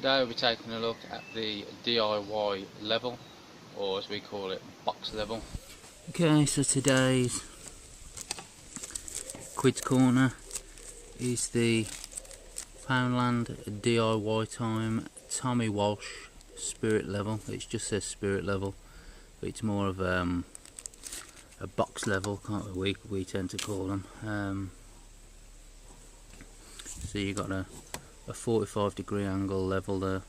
Today we'll be taking a look at the DIY level, or as we call it, box level. Okay, so today's Quid's Corner is the Poundland DIY time Tommy Walsh spirit level. It just says spirit level, but it's more of a box level, can't we tend to call them. So you got a 45-degree angle level there.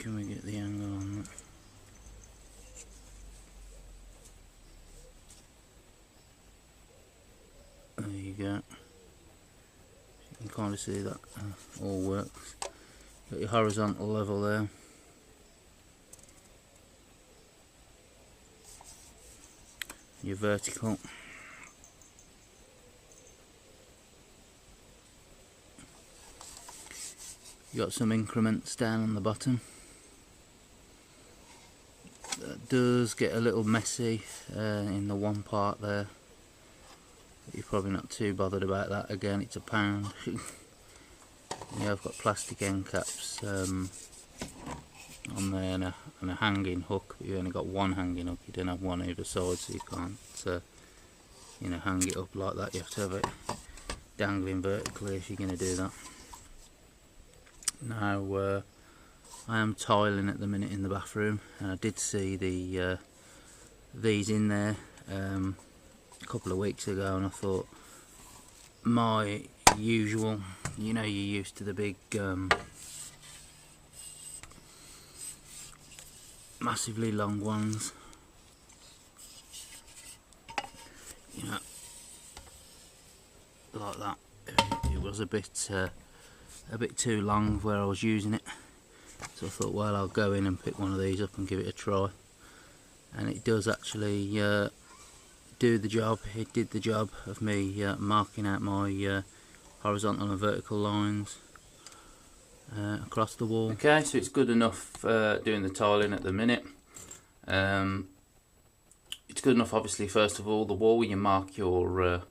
Can we get the angle on that? There you go. You can kind of see that all works. Got your horizontal level there. Your vertical. You got some increments down on the bottom. That does get a little messy in the one part there. But you're probably not too bothered about that. Again, it's a pound. Yeah, I've got plastic end caps on there and a hanging hook. But you only got one hanging hook. You don't have one either side, so you can't hang it up like that. You have to have it dangling vertically if you're going to do that. Now I am tiling at the minute in the bathroom, and I did see these in there a couple of weeks ago, and I thought my usual, you're used to the big massively long ones, like that. It was a bit too long where I was using it, so I thought, well, I'll go in and pick one of these up and give it a try, and it does actually do the job. It did the job of me marking out my horizontal and vertical lines across the wall. Okay, so it's good enough doing the tiling at the minute. It's good enough, obviously, first of all, the wall, you mark your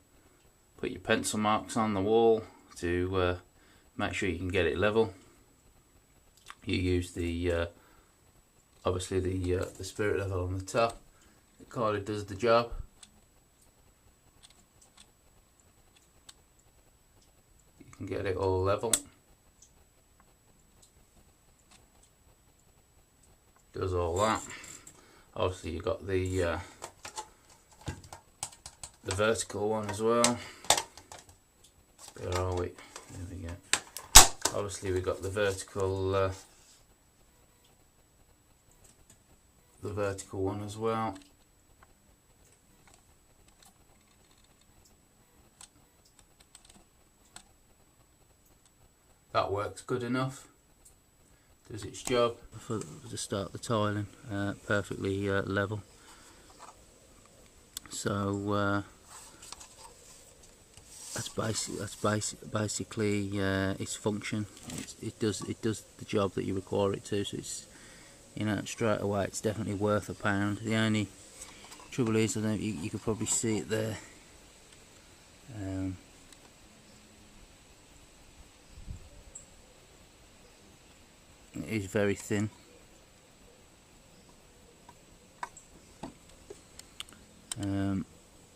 put your pencil marks on the wall to make sure you can get it level. You use the obviously the spirit level on the top. It kind of does the job. You can get it all level. Does all that. Obviously you've got the vertical one as well. Where are we? There we go. Obviously we've got the vertical one as well. That works good enough. Does its job. To start the tiling, perfectly level. So that's basically its function. It does the job that you require it to. So it's, straight away it's definitely worth a pound. The only trouble is, I don't know, you could probably see it there. It is very thin.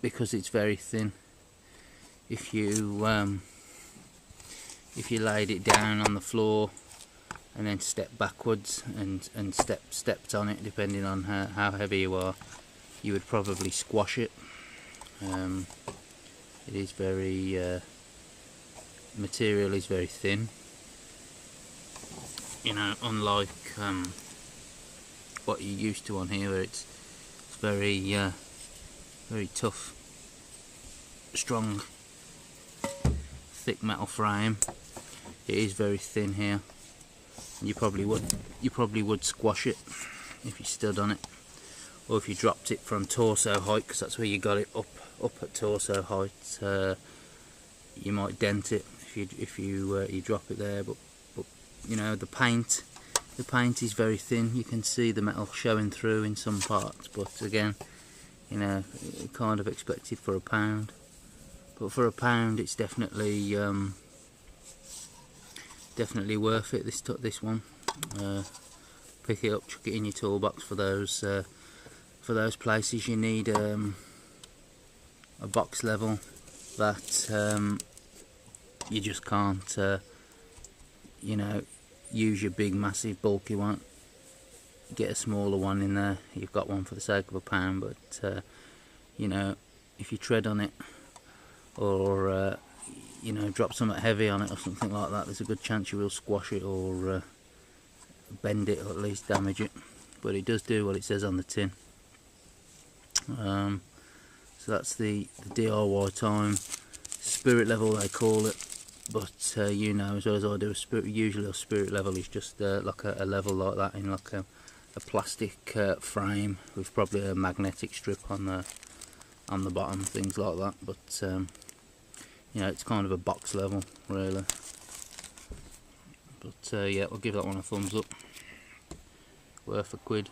Because it's very thin, if you laid it down on the floor and then stepped backwards and stepped on it, depending on how heavy you are, you would probably squash it. It is very material is very thin, unlike what you're used to on here, where it's very tough, strong, thick metal frame. It is very thin here, and you probably would squash it if you stood on it, or if you dropped it from torso height, because that's where you got it up at torso height. You might dent it if you drop it there, but the paint is very thin. You can see the metal showing through in some parts, but again, kind of expected for a pound. but for £1 it's definitely definitely worth it. This one, pick it up, chuck it in your toolbox for those places you need a box level that you just can't you know, use your big massive bulky one. Get a smaller one in there. You've got one for the sake of £1, but you know, if you tread on it or you know, drop something heavy on it or something like that, there's a good chance you will squash it or bend it, or at least damage it. But it does do what it says on the tin. So that's the DIY time, spirit level they call it. But you know as well as I do, usually a spirit level is just like a level like that in like a plastic frame with probably a magnetic strip on the bottom, things like that. But you know, it's kind of a box level really. But yeah, we'll give that one a thumbs up. Worth a quid.